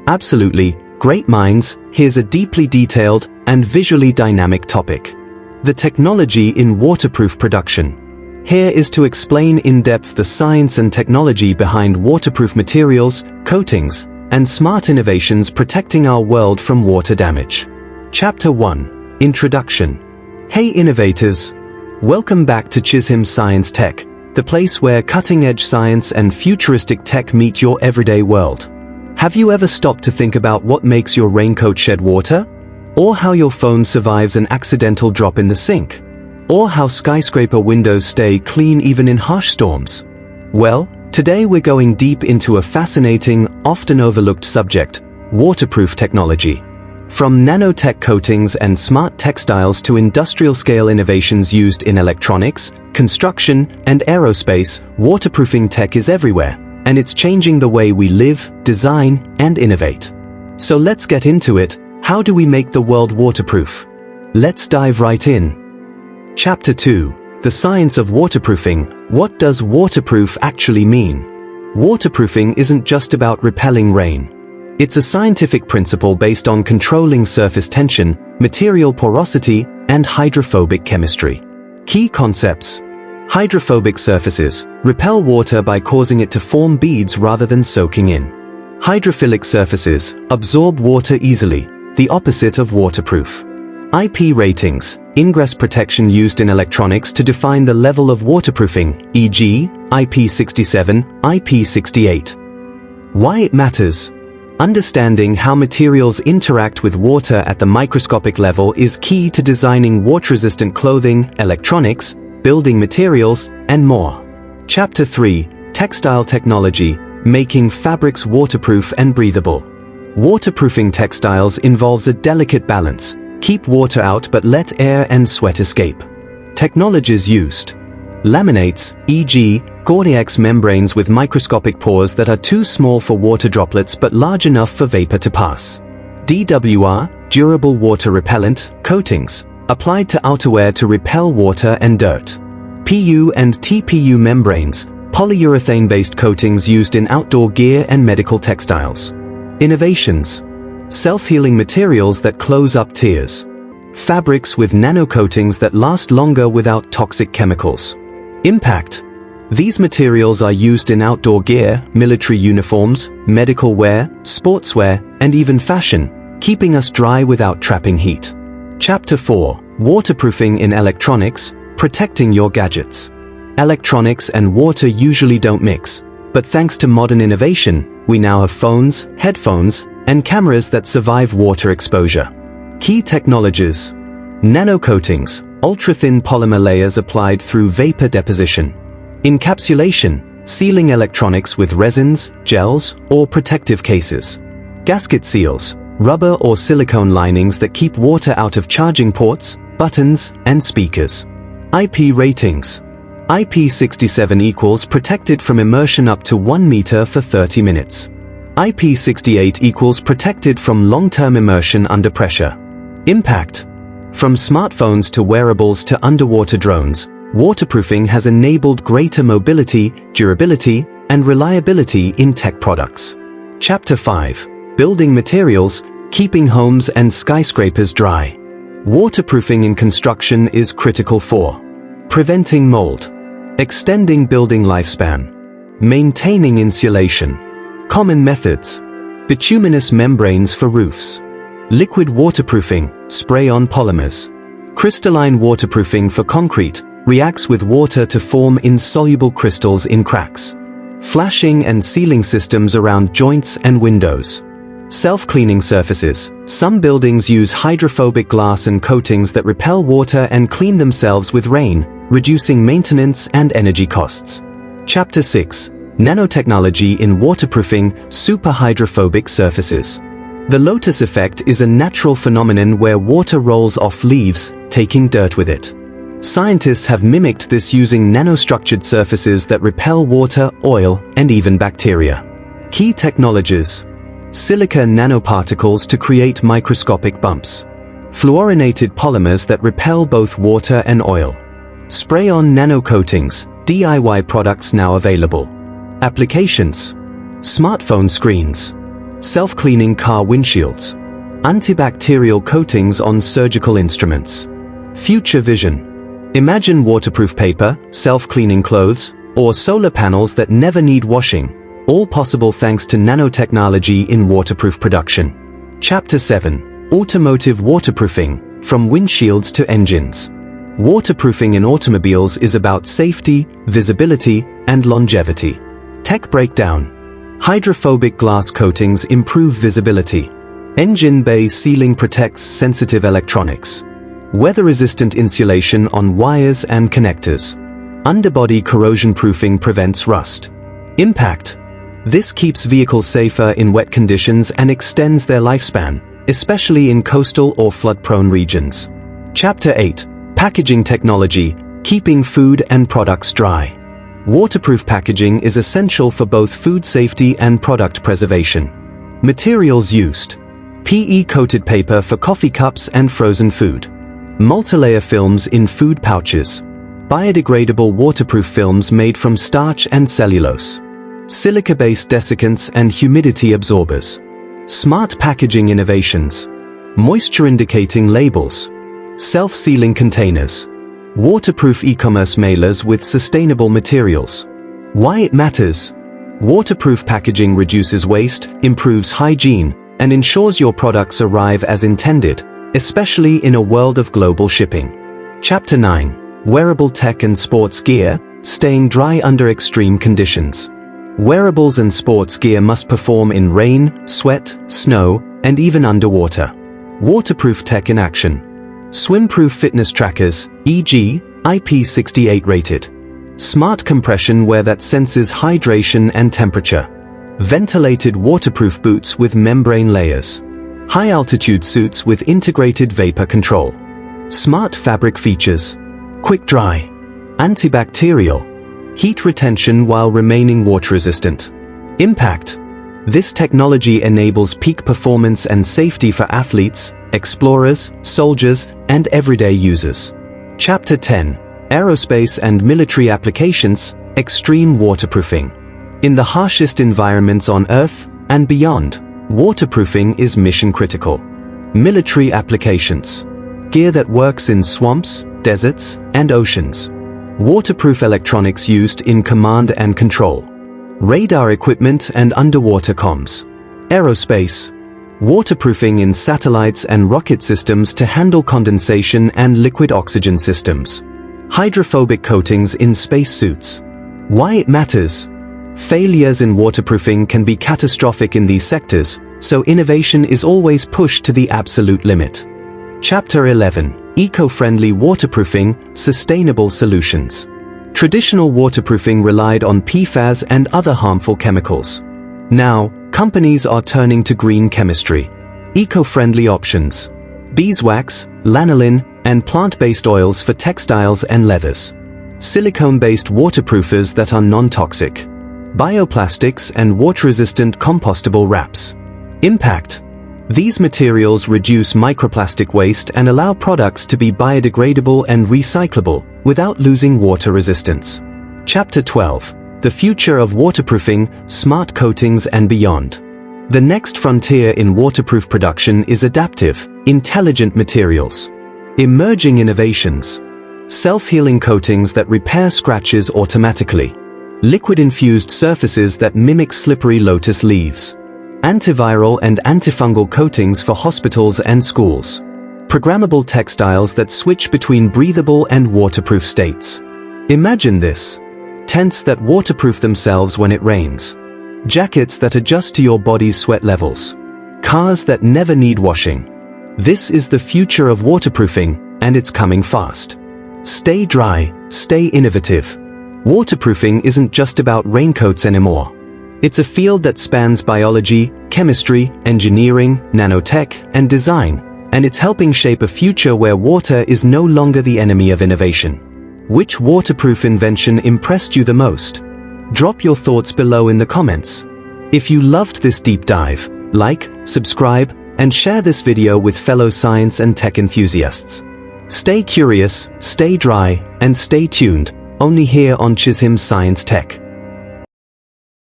Absolutely, great minds, here's a deeply detailed and visually dynamic topic. The technology in waterproof production. Here is to explain in depth the science and technology behind waterproof materials, coatings, and smart innovations protecting our world from water damage. Chapter 1. Introduction. Hey innovators! Welcome back to CHIZHIM Science Tech, the place where cutting-edge science and futuristic tech meet your everyday world. Have you ever stopped to think about what makes your raincoat shed water? Or how your phone survives an accidental drop in the sink? Or how skyscraper windows stay clean even in harsh storms? Well, today we're going deep into a fascinating, often overlooked subject: waterproof technology. From nanotech coatings and smart textiles to industrial-scale innovations used in electronics, construction, and aerospace, waterproofing tech is everywhere, and it's changing the way we live, design, and innovate. So let's get into it. How do we make the world waterproof? Let's dive right in. Chapter 2. The Science of Waterproofing. What does waterproof actually mean? Waterproofing isn't just about repelling rain. It's a scientific principle based on controlling surface tension, material porosity, and hydrophobic chemistry. Key concepts. Hydrophobic surfaces repel water by causing it to form beads rather than soaking in. Hydrophilic surfaces absorb water easily, the opposite of waterproof. IP ratings, ingress protection used in electronics to define the level of waterproofing, e.g., IP67, IP68. Why it matters. Understanding how materials interact with water at the microscopic level is key to designing water-resistant clothing, electronics, building materials, and more. Chapter 3. Textile Technology, Making Fabrics Waterproof and Breathable. Waterproofing textiles involves a delicate balance: keep water out but let air and sweat escape. Technologies used. Laminates, e.g., GORE-TEX membranes with microscopic pores that are too small for water droplets but large enough for vapor to pass. DWR, durable water repellent, coatings, applied to outerwear to repel water and dirt. PU and TPU membranes, polyurethane-based coatings used in outdoor gear and medical textiles. Innovations. Self-healing materials that close up tears. Fabrics with nanocoatings that last longer without toxic chemicals. Impact. These materials are used in outdoor gear, military uniforms, medical wear, sportswear, and even fashion, keeping us dry without trapping heat. Chapter 4. Waterproofing in Electronics, Protecting Your Gadgets. Electronics and water usually don't mix, but thanks to modern innovation, we now have phones, headphones, and cameras that survive water exposure. Key technologies. Nanocoatings, ultra-thin polymer layers applied through vapor deposition. Encapsulation, sealing electronics with resins, gels, or protective cases. Gasket seals, rubber or silicone linings that keep water out of charging ports, buttons, and speakers. IP ratings. IP67 equals protected from immersion up to 1 meter for 30 minutes. IP68 equals protected from long-term immersion under pressure. Impact. From smartphones to wearables to underwater drones, waterproofing has enabled greater mobility, durability, and reliability in tech products. Chapter 5. Building Materials, Keeping Homes and Skyscrapers Dry. Waterproofing in construction is critical for preventing mold, extending building lifespan, maintaining insulation. Common methods. Bituminous membranes for roofs. Liquid waterproofing, spray-on polymers. Crystalline waterproofing for concrete, reacts with water to form insoluble crystals in cracks. Flashing and sealing systems around joints and windows. Self-cleaning surfaces. Some buildings use hydrophobic glass and coatings that repel water and clean themselves with rain, reducing maintenance and energy costs. Chapter 6. Nanotechnology in Waterproofing Superhydrophobic Surfaces. The lotus effect is a natural phenomenon where water rolls off leaves, taking dirt with it. Scientists have mimicked this using nanostructured surfaces that repel water, oil, and even bacteria. Key technologies. Silica nanoparticles to create microscopic bumps. Fluorinated polymers that repel both water and oil. Spray-on nanocoatings, DIY products now available. Applications. Smartphone screens. self-cleaning car windshields, antibacterial coatings on surgical instruments. Future vision. Imagine waterproof paper, self-cleaning clothes, or solar panels that never need washing, all possible thanks to nanotechnology in waterproof production. Chapter 7. Automotive waterproofing, from windshields to engines. Waterproofing in automobiles is about safety, visibility, and longevity. Tech breakdown. Hydrophobic glass coatings improve visibility. Engine bay sealing protects sensitive electronics. Weather-resistant insulation on wires and connectors. Underbody corrosion proofing prevents rust. Impact. This keeps vehicles safer in wet conditions and extends their lifespan, especially in coastal or flood-prone regions. Chapter 8. Packaging technology, keeping food and products dry. Waterproof packaging is essential for both food safety and product preservation. Materials used. PE-coated paper for coffee cups and frozen food. Multilayer films in food pouches. Biodegradable waterproof films made from starch and cellulose. Silica-based desiccants and humidity absorbers. Smart packaging innovations. Moisture-indicating labels. Self-sealing containers. Waterproof e-commerce mailers with sustainable materials. Why it matters. Waterproof packaging reduces waste, improves hygiene, and ensures your products arrive as intended, especially in a world of global shipping. Chapter 9. Wearable tech and sports gear, staying dry under extreme conditions. Wearables and sports gear must perform in rain, sweat, snow, and even underwater. Waterproof tech in action. Swim-proof fitness trackers, e.g., IP68 rated. Smart compression wear that senses hydration and temperature. Ventilated waterproof boots with membrane layers. High-altitude suits with integrated vapor control. Smart fabric features. Quick dry. Antibacterial. Heat retention while remaining water-resistant. Impact. This technology enables peak performance and safety for athletes, explorers, soldiers, and everyday users. Chapter 10. Aerospace and military applications, extreme waterproofing. In the harshest environments on Earth and beyond, waterproofing is mission-critical. Military applications. Gear that works in swamps, deserts, and oceans. Waterproof electronics used in command and control. Radar equipment and underwater comms. Aerospace. Waterproofing in satellites and rocket systems to handle condensation and liquid oxygen systems. Hydrophobic coatings in spacesuits. Why it matters. Failures in waterproofing can be catastrophic in these sectors, so innovation is always pushed to the absolute limit. Chapter 11. Eco-friendly waterproofing, sustainable solutions. Traditional waterproofing relied on PFAS and other harmful chemicals. Now, companies are turning to green chemistry. Eco-friendly options. Beeswax, lanolin, and plant-based oils for textiles and leathers. Silicone-based waterproofers that are non-toxic. Bioplastics and water-resistant compostable wraps. Impact. These materials reduce microplastic waste and allow products to be biodegradable and recyclable without losing water resistance. Chapter 12. The future of waterproofing, smart coatings and beyond. The next frontier in waterproof production is adaptive, intelligent materials. Emerging innovations. Self-healing coatings that repair scratches automatically. Liquid-infused surfaces that mimic slippery lotus leaves. Antiviral and antifungal coatings for hospitals and schools. Programmable textiles that switch between breathable and waterproof states. Imagine this. Tents that waterproof themselves when it rains. Jackets that adjust to your body's sweat levels. Cars that never need washing. This is the future of waterproofing, and it's coming fast. Stay dry, stay innovative. Waterproofing isn't just about raincoats anymore. It's a field that spans biology, chemistry, engineering, nanotech, and design, and it's helping shape a future where water is no longer the enemy of innovation. Which waterproof invention impressed you the most? Drop your thoughts below in the comments. If you loved this deep dive, like, subscribe, and share this video with fellow science and tech enthusiasts. Stay curious, stay dry, and stay tuned, only here on CHIZHIM Science Tech.